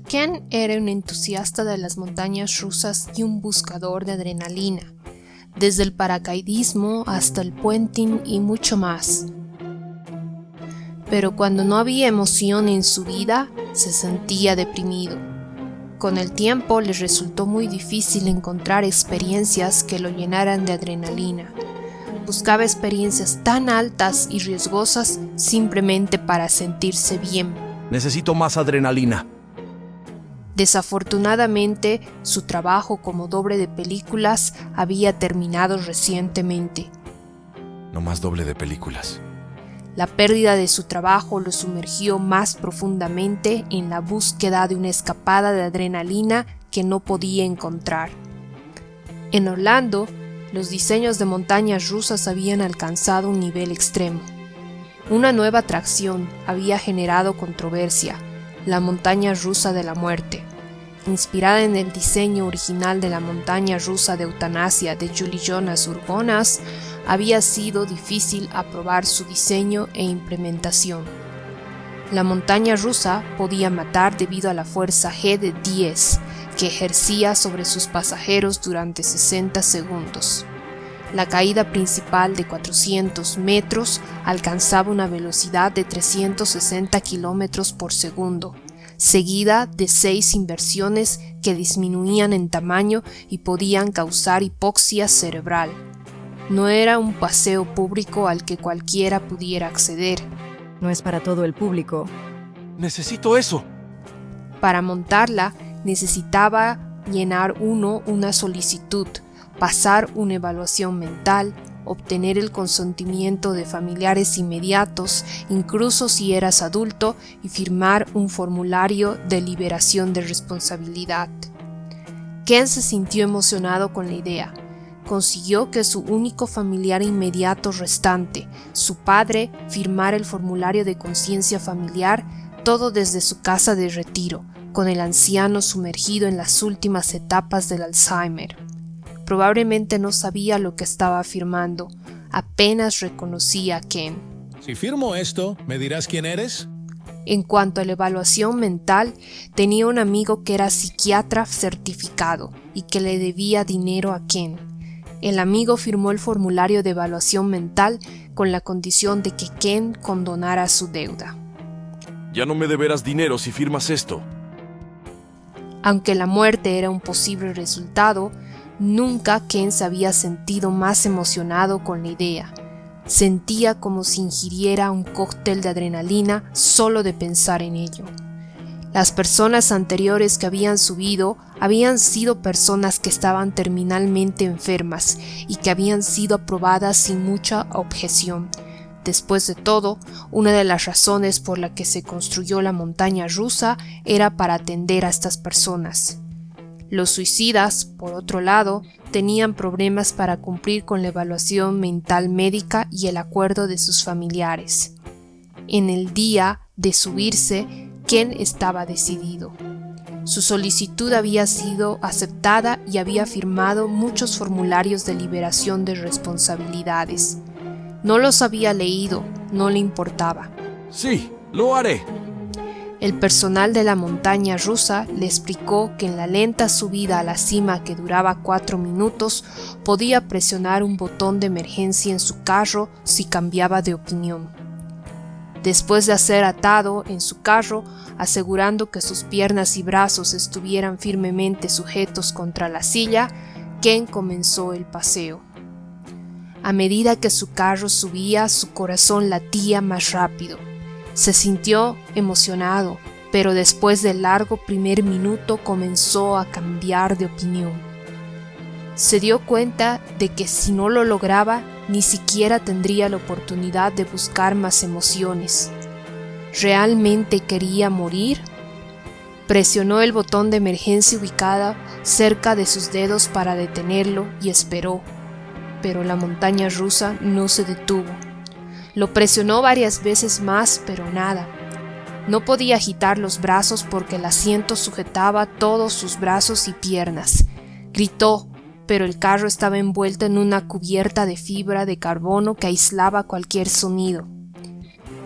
Ken era un entusiasta de las montañas rusas y un buscador de adrenalina, desde el paracaidismo hasta el puenting y mucho más. Pero cuando no había emoción en su vida, se sentía deprimido. Con el tiempo le resultó muy difícil encontrar experiencias que lo llenaran de adrenalina. Buscaba experiencias tan altas y riesgosas simplemente para sentirse bien. Necesito más adrenalina. Desafortunadamente, su trabajo como doble de películas había terminado recientemente. No más doble de películas. La pérdida de su trabajo lo sumergió más profundamente en la búsqueda de una escapada de adrenalina que no podía encontrar. En Orlando, los diseños de montañas rusas habían alcanzado un nivel extremo. Una nueva atracción había generado controversia, la montaña rusa de la muerte. Inspirada en el diseño original de la montaña rusa de eutanasia de Julie Jonas Urbonas, había sido difícil aprobar su diseño e implementación. La montaña rusa podía matar debido a la fuerza G de 10 que ejercía sobre sus pasajeros durante 60 segundos. La caída principal de 400 metros alcanzaba una velocidad de 360 kilómetros por segundo, seguida de 6 inversiones que disminuían en tamaño y podían causar hipoxia cerebral. No era un paseo público al que cualquiera pudiera acceder. No es para todo el público. Necesito eso. Para montarla, necesitaba llenar una solicitud, pasar una evaluación mental, obtener el consentimiento de familiares inmediatos, incluso si eras adulto, y firmar un formulario de liberación de responsabilidad. Ken se sintió emocionado con la idea. Consiguió que su único familiar inmediato restante, su padre, firmara el formulario de conciencia familiar, todo desde su casa de retiro, con el anciano sumergido en las últimas etapas del Alzheimer. Probablemente no sabía lo que estaba firmando, apenas reconocía a Ken. Si firmo esto, ¿me dirás quién eres? En cuanto a la evaluación mental, tenía un amigo que era psiquiatra certificado y que le debía dinero a Ken. El amigo firmó el formulario de evaluación mental con la condición de que Ken condonara su deuda. Ya no me deberás dinero si firmas esto. Aunque la muerte era un posible resultado, nunca Ken se había sentido más emocionado con la idea. Sentía como si ingiriera un cóctel de adrenalina solo de pensar en ello. Las personas anteriores que habían subido habían sido personas que estaban terminalmente enfermas y que habían sido aprobadas sin mucha objeción. Después de todo, una de las razones por la que se construyó la montaña rusa era para atender a estas personas. Los suicidas, por otro lado, tenían problemas para cumplir con la evaluación mental médica y el acuerdo de sus familiares. En el día de subirse, Ken estaba decidido. Su solicitud había sido aceptada y había firmado muchos formularios de liberación de responsabilidades. No los había leído, no le importaba. Sí, lo haré. El personal de la montaña rusa le explicó que en la lenta subida a la cima que duraba 4 minutos podía presionar un botón de emergencia en su carro si cambiaba de opinión. Después de ser atado en su carro, asegurando que sus piernas y brazos estuvieran firmemente sujetos contra la silla, Ken comenzó el paseo. A medida que su carro subía, su corazón latía más rápido. Se sintió emocionado, pero después del largo primer minuto comenzó a cambiar de opinión. Se dio cuenta de que si no lo lograba, ni siquiera tendría la oportunidad de buscar más emociones. ¿Realmente quería morir? Presionó el botón de emergencia ubicado cerca de sus dedos para detenerlo y esperó, pero la montaña rusa no se detuvo. Lo presionó varias veces más, pero nada. No podía agitar los brazos porque el asiento sujetaba todos sus brazos y piernas. Gritó, pero el carro estaba envuelto en una cubierta de fibra de carbono que aislaba cualquier sonido.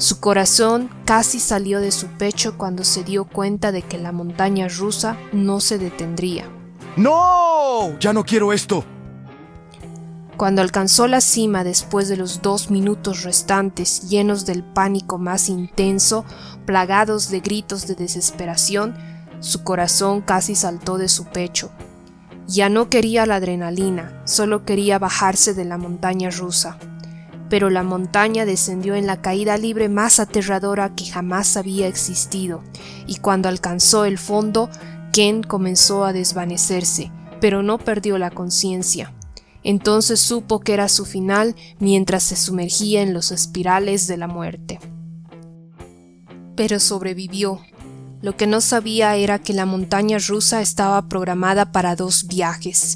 Su corazón casi salió de su pecho cuando se dio cuenta de que la montaña rusa no se detendría. ¡No! ¡Ya no quiero esto! Cuando alcanzó la cima después de los 2 minutos restantes llenos del pánico más intenso, plagados de gritos de desesperación, su corazón casi saltó de su pecho. Ya no quería la adrenalina, solo quería bajarse de la montaña rusa. Pero la montaña descendió en la caída libre más aterradora que jamás había existido, y cuando alcanzó el fondo, Ken comenzó a desvanecerse, pero no perdió la conciencia. Entonces supo que era su final mientras se sumergía en los espirales de la muerte. Pero sobrevivió. Lo que no sabía era que la montaña rusa estaba programada para 2 viajes.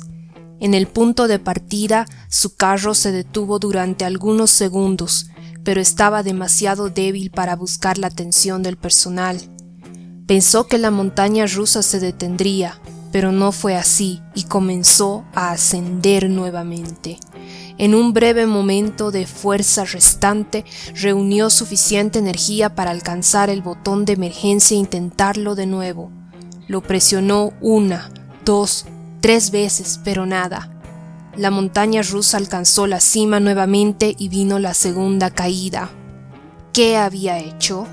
En el punto de partida, su carro se detuvo durante algunos segundos, pero estaba demasiado débil para buscar la atención del personal. Pensó que la montaña rusa se detendría, pero no fue así y comenzó a ascender nuevamente. En un breve momento de fuerza restante, reunió suficiente energía para alcanzar el botón de emergencia e intentarlo de nuevo. Lo presionó 1, 2, 3 veces, pero nada. La montaña rusa alcanzó la cima nuevamente y vino la segunda caída. ¿Qué había hecho?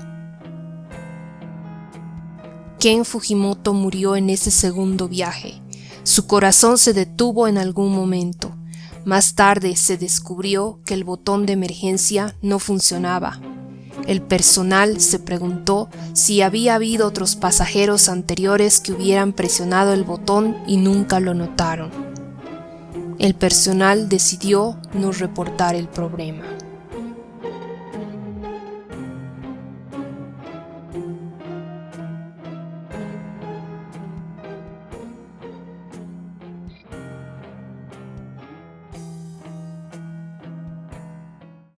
Ken Fujimoto murió en ese segundo viaje. Su corazón se detuvo en algún momento. Más tarde se descubrió que el botón de emergencia no funcionaba. El personal se preguntó si había habido otros pasajeros anteriores que hubieran presionado el botón y nunca lo notaron. El personal decidió no reportar el problema.